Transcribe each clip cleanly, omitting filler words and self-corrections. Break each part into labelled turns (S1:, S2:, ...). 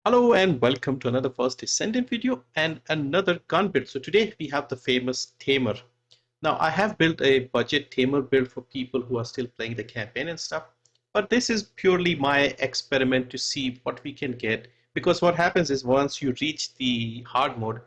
S1: Hello and welcome to another First Descendant video and another gun build. So today we have the famous Tamer. Now I have built a budget Tamer build for people who are still playing the campaign and stuff. But this is purely my experiment to see what we can get. Because what happens is once you reach the hard mode,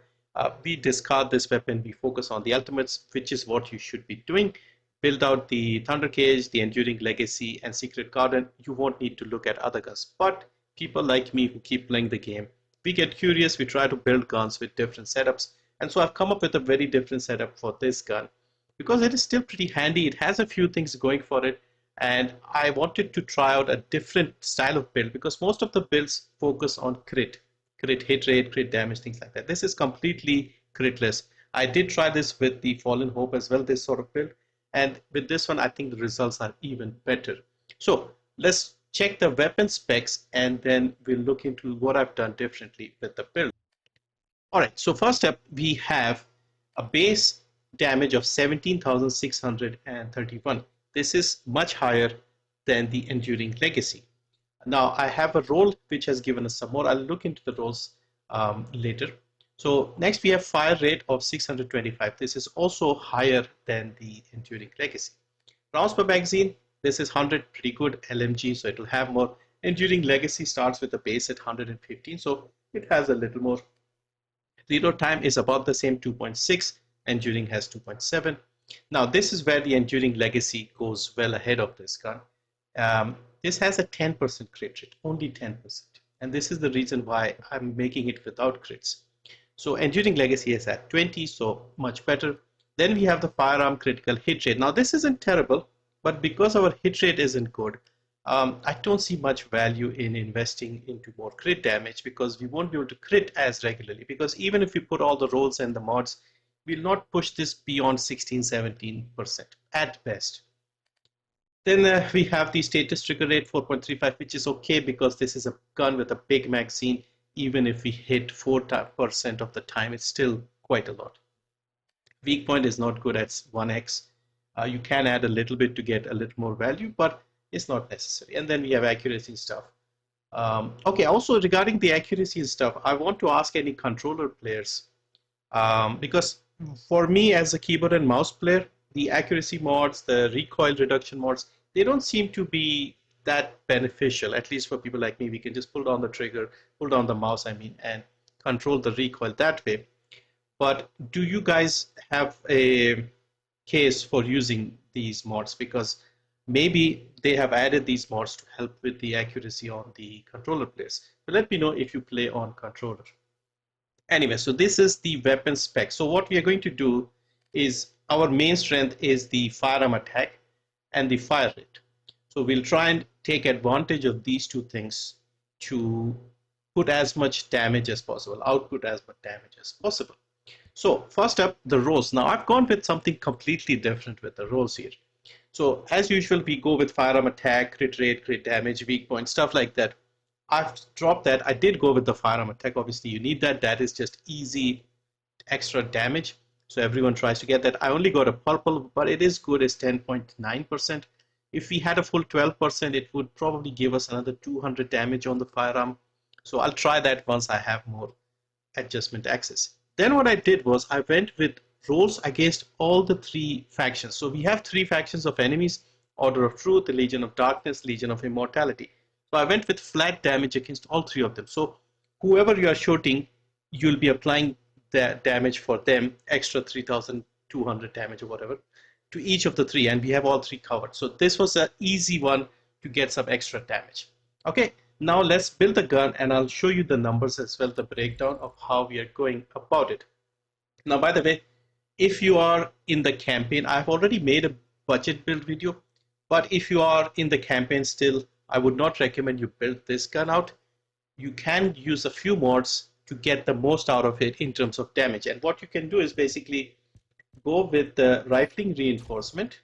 S1: we discard this weapon, we focus on the ultimates, which is what you should be doing. Build out the Thunder Cage, the Enduring Legacy, and Secret Garden. You won't need to look at other guns. But people like me who keep playing the game, we get curious, we try to build guns with different setups. And so I've come up with a very different setup for this gun because it is still pretty handy. It has a few things going for it. And I wanted to try out a different style of build because most of the builds focus on crit hit rate, crit damage, things like that. This is completely critless. I did try this with the Fallen Hope as well, this sort of build. And with this one, I think the results are even better. So let's check the weapon specs and then we'll look into what I've done differently with the build. All right, so first up, we have a base damage of 17,631. This is much higher than the Enduring Legacy. Now, I have a role which has given us some more. I'll look into the roles later. So next we have fire rate of 625. This is also higher than the Enduring Legacy. Rounds per magazine, this is 100, pretty good LMG, so it will have more. Enduring Legacy starts with a base at 115, so it has a little more. Reload time is about the same, 2.6. Enduring has 2.7. Now this is where the Enduring Legacy goes well ahead of this gun. This has a 10% crit rate, only 10%. And this is the reason why I'm making it without crits. So Enduring Legacy is at 20, so much better. Then we have the firearm critical hit rate. Now this isn't terrible, but because our hit rate isn't good, I don't see much value in investing into more crit damage because we won't be able to crit as regularly, because even if we put all the rolls and the mods, we'll not push this beyond 16-17% at best. Then we have the status trigger rate 4.35, which is okay because this is a gun with a big magazine. Even if we hit 4% of the time, it's still quite a lot. Weak point is not good at 1x. You can add a little bit to get a little more value, but it's not necessary. And then we have accuracy stuff. Okay, also regarding the accuracy stuff, I want to ask any controller players, because for me as a keyboard and mouse player, the accuracy mods, the recoil reduction mods, they don't seem to be that beneficial. At least for people like me, we can just pull down the trigger, pull down the mouse, and control the recoil that way. But do you guys have a case for using these mods? Because maybe they have added these mods to help with the accuracy on the controller players. But let me know if you play on controller. Anyway, so this is the weapon spec. So what we are going to do is, our main strength is the firearm attack and the fire rate. So we'll try and take advantage of these two things to put as much damage as possible, output as much damage as possible. So first up, the rolls. Now I've gone with something completely different with the rolls here. So as usual, we go with firearm attack, crit rate, crit damage, weak point, stuff like that. I've dropped that. I did go with the firearm attack. Obviously, you need that. That is just easy extra damage. So everyone tries to get that. I only got a purple, but it is good. It's 10.9%. If we had a full 12%, it would probably give us another 200 damage on the firearm. So I'll try that once I have more adjustment access. Then what I did was I went with rolls against all the three factions. So we have three factions of enemies: Order of Truth, the Legion of Darkness, Legion of Immortality. So I went with flat damage against all three of them. So whoever you are shooting, you'll be applying the damage for them, extra 3,200 damage or whatever, to each of the three, and we have all three covered. So this was an easy one to get some extra damage. Okay, now let's build the gun and I'll show you the numbers as well, the breakdown of how we are going about it. Now, by the way, if you are in the campaign, I've already made a budget build video, but if you are in the campaign still, I would not recommend you build this gun out. You can use a few mods to get the most out of it in terms of damage. And what you can do is basically go with the rifling reinforcement,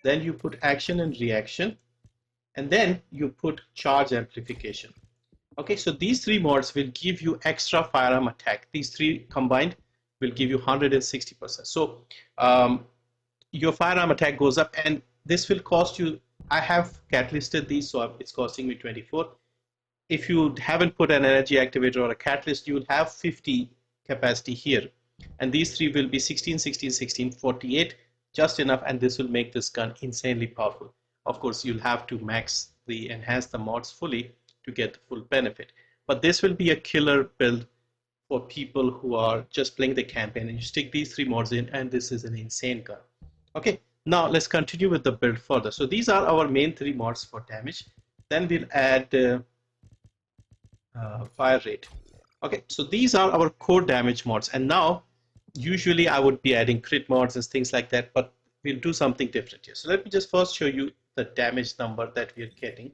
S1: then you put action and reaction, and then you put charge amplification. Okay, so these three mods will give you extra firearm attack. These three combined will give you 160%. So your firearm attack goes up, and this will cost you, I have cat listed these, so it's costing me 24. if you haven't put an energy activator or a catalyst, you will have 50 capacity here. And these three will be 16, 16, 16, 48, just enough, and this will make this gun insanely powerful. Of course, you'll have to enhance the mods fully to get the full benefit. But this will be a killer build for people who are just playing the campaign, and you stick these three mods in, and this is an insane gun. Okay, now let's continue with the build further. So these are our main three mods for damage. Then we'll add fire rate. Okay, so these are our core damage mods, and now usually I would be adding crit mods and things like that, but we'll do something different here. So let me just first show you the damage number that we are getting.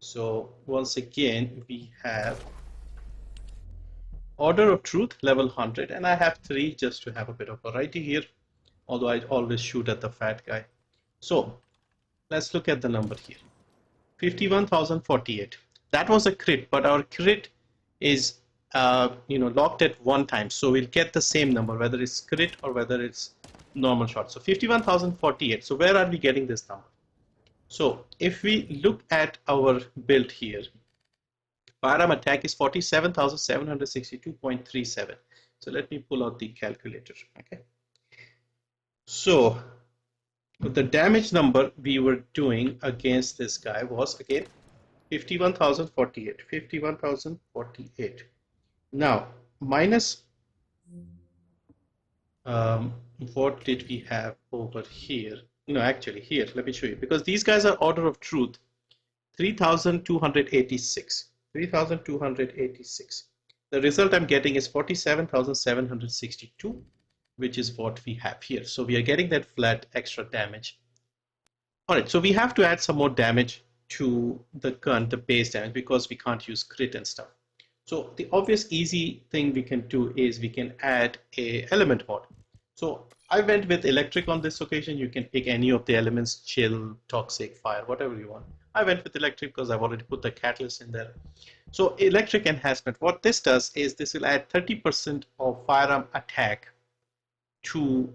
S1: So once again, we have Order of Truth level 100, and I have 3 just to have a bit of variety here, although I always shoot at the fat guy. So let's look at the number here. 51,048. That was a crit, but our crit is locked at one time, so we'll get the same number whether it's crit or whether it's normal shot. So 51,048. So where are we getting this number? So if we look at our build here, firearm attack is 47,762.37. So let me pull out the calculator. Okay, so the damage number we were doing against this guy was again 51,048. 51,048. Now minus what did we have over here? No, actually here, let me show you, because these guys are Order of Truth 3,286. 3,286. The result I'm getting is 47,762, which is what we have here. So we are getting that flat extra damage. All right, so we have to add some more damage to the gun, the base damage, because we can't use crit and stuff. So the obvious easy thing we can do is we can add a element mod. So I went with electric on this occasion. You can pick any of the elements, chill, toxic, fire, whatever you want. I went with electric because I've already put the catalyst in there. So electric enhancement, what this does is this will add 30% of firearm attack to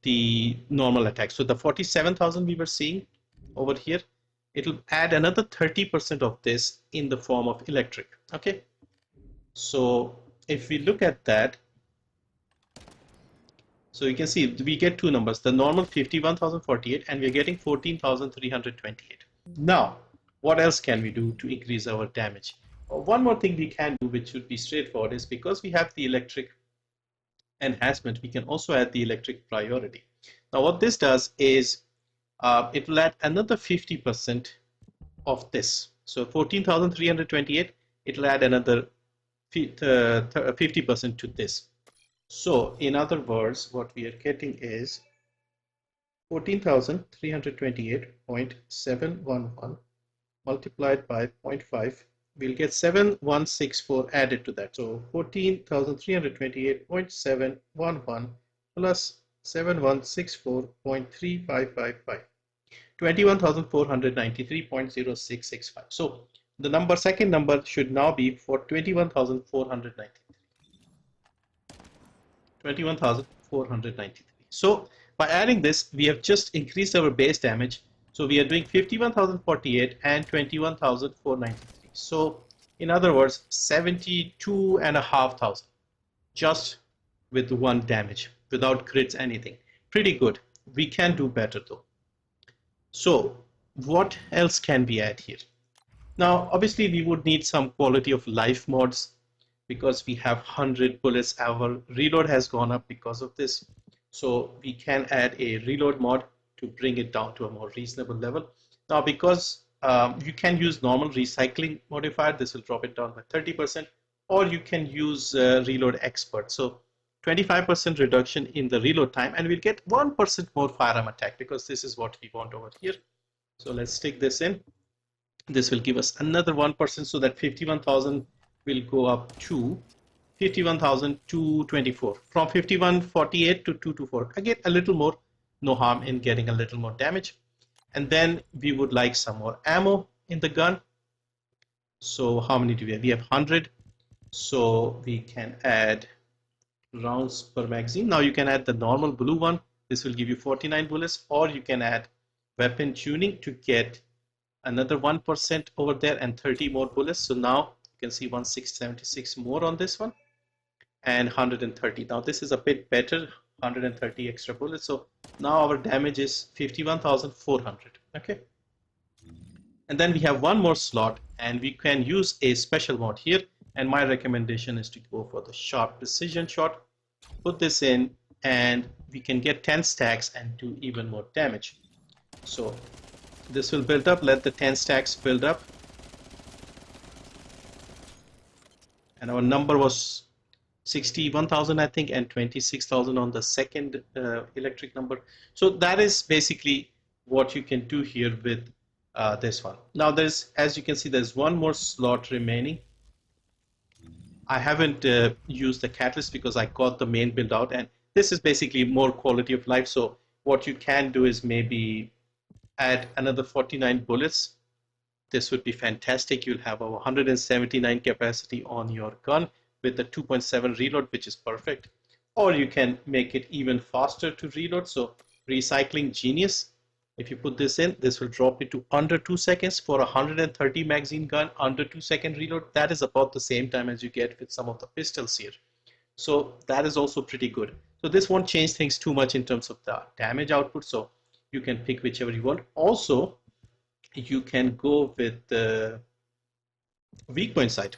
S1: the normal attack. So the 47,000 we were seeing over here, it'll add another 30% of this in the form of electric. Okay, so if we look at that, so you can see we get two numbers, the normal 51,048 and we're getting 14,328. Now, what else can we do to increase our damage? One more thing we can do, which should be straightforward, is because we have the electric enhancement, we can also add the electric priority. Now, what this does is it will add another 50% of this. So 14,328, it will add another 50% to this. So in other words, what we are getting is 14,328.711 multiplied by 0.5. We'll get 7164 added to that. So 14,328.711 plus 7164.3555. 21,493.0665. So the second number should now be for 21,493. 21,493. So by adding this, we have just increased our base damage. So we are doing 51,048 and 21,493. So in other words, 72,500 just with one damage without crits, anything. Pretty good. We can do better though. So what else can we add here? Now, obviously we would need some quality of life mods, because we have 100 bullets. Our reload has gone up because of this. So we can add a reload mod to bring it down to a more reasonable level. Now, because you can use normal recycling modifier, this will drop it down by 30%, or you can use reload expert. So 25% reduction in the reload time, and we'll get 1% more firearm attack, because this is what we want over here. So let's stick this in. This will give us another 1%, so that 51,000 will go up to 51,224, from 5148 to 224. Again, a little more, no harm in getting a little more damage. And then we would like some more ammo in the gun. So how many do we have? We have 100. So we can add rounds per magazine. Now you can add the normal blue one. This will give you 49 bullets, or you can add weapon tuning to get another 1% over there and 30 more bullets. So now can see 1676 more on this one and 130. Now this is a bit better, 130 extra bullets. So now our damage is 51,400. Okay. And then we have one more slot and we can use a special mod here. And my recommendation is to go for the sharp precision shot. Put this in and we can get 10 stacks and do even more damage. So this will build up, let the 10 stacks build up. And our number was 61,000 I think and 26,000 on the second electric number. So that is basically what you can do here with this one. Now there's, as you can see, there's one more slot remaining. I haven't used the catalyst because I got the main build out, and this is basically more quality of life. So what you can do is maybe add another 49 bullets. This would be fantastic. You'll have a 179 capacity on your gun with the 2.7 reload, which is perfect. Or you can make it even faster to reload. So Recycling Genius, if you put this in, this will drop it to under 2 seconds for a 130 magazine gun, under 2-second reload. That is about the same time as you get with some of the pistols here. So that is also pretty good. So this won't change things too much in terms of the damage output. So you can pick whichever you want. Also, you can go with the weak point sight.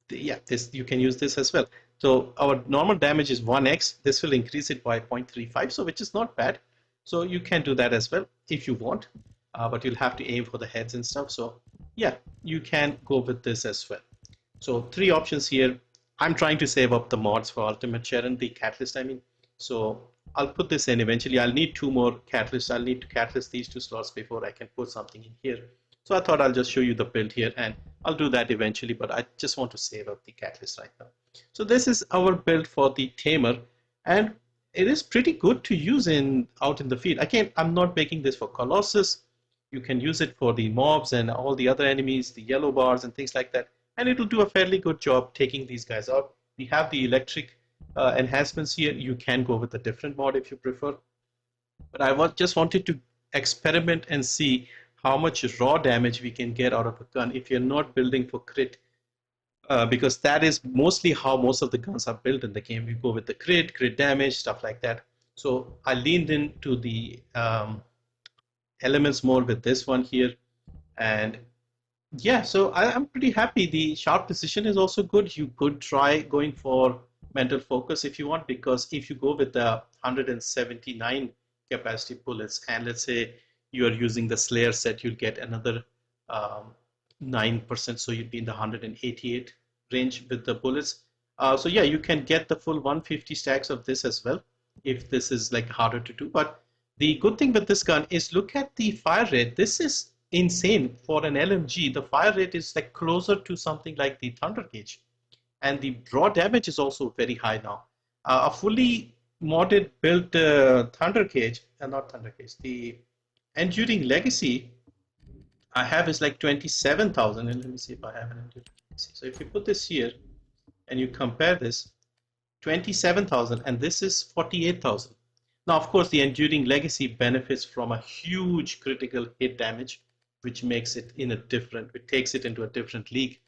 S1: Yeah, this you can use this as well. So our normal damage is 1x. This will increase it by 0.35, so which is not bad. So you can do that as well if you want, but you'll have to aim for the heads and stuff. So yeah, you can go with this as well. So 3 options here. I'm trying to save up the mods for Ultimate Sharon, the catalyst I mean. So I'll put this in eventually. I'll need 2 more catalysts. I'll need to catalyst these 2 slots before I can put something in here. So I thought I'll just show you the build here, and I'll do that eventually, but I just want to save up the catalyst right now. So this is our build for the Tamer, and it is pretty good to use out in the field. Again, I'm not making this for Colossus. You can use it for the mobs and all the other enemies, the yellow bars and things like that, and it'll do a fairly good job taking these guys out. We have the electric enhancements here. You can go with a different mod if you prefer, but I just wanted to experiment and see how much raw damage we can get out of a gun if you're not building for crit, because that is mostly how most of the guns are built in the game. You go with the crit damage, stuff like that. So I leaned into the elements more with this one here, and yeah, so I'm pretty happy. The sharp precision is also good. You could try going for mental focus if you want, because if you go with the 179 capacity bullets and let's say you are using the Slayer set, you'll get another 9%, so you'd be in the 188 range with the bullets. So yeah, you can get the full 150 stacks of this as well if this is like harder to do. But the good thing with this gun is look at the fire rate. This is insane for an LMG. The fire rate is like closer to something like the Thunder Cage, and the raw damage is also very high now. A fully modded built Thunder Cage, not Thunder Cage, the Enduring Legacy I have is like 27,000, and let me see if I have an Enduring Legacy. So if you put this here and you compare this, 27,000 and this is 48,000. Now of course the Enduring Legacy benefits from a huge critical hit damage, which makes it it takes it into a different league.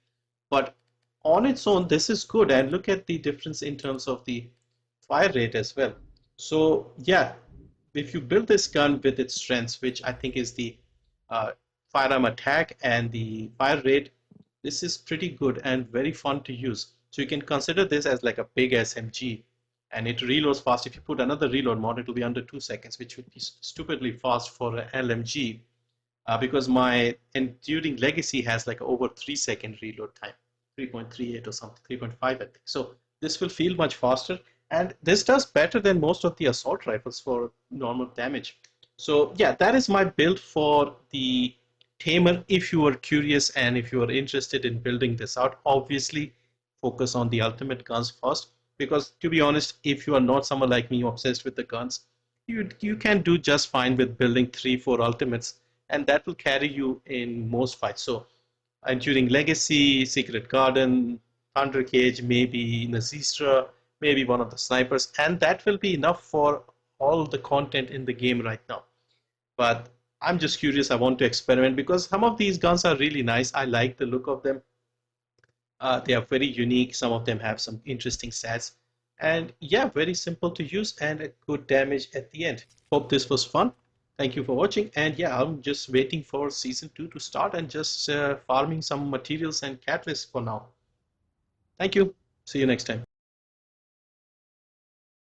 S1: But on its own, this is good, and look at the difference in terms of the fire rate as well. So yeah, if you build this gun with its strengths, which I think is the firearm attack and the fire rate, this is pretty good and very fun to use. So you can consider this as like a big SMG, and it reloads fast. If you put another reload mod, it will be under 2 seconds, which would be stupidly fast for an LMG, because my Enduring Legacy has like over 3-second reload time, 3.38 or something, 3.5 I think. So this will feel much faster, and this does better than most of the assault rifles for normal damage. So yeah, that is my build for the Tamer. If you are curious and if you are interested in building this out, obviously focus on the ultimate guns first, because to be honest, if you are not someone like me obsessed with the guns, you can do just fine with building 3-4 ultimates, and that will carry you in most fights. So Enduring Legacy, Secret Garden, Thunder Cage, maybe Nazistra, maybe one of the snipers, and that will be enough for all the content in the game right now. But I'm just curious, I want to experiment because some of these guns are really nice. I like the look of them. They are very unique. Some of them have some interesting stats. And yeah, very simple to use and a good damage at the end. Hope this was fun. Thank you for watching. And yeah, I'm just waiting for season 2 to start and just farming some materials and catalysts for now. Thank you. See you next time.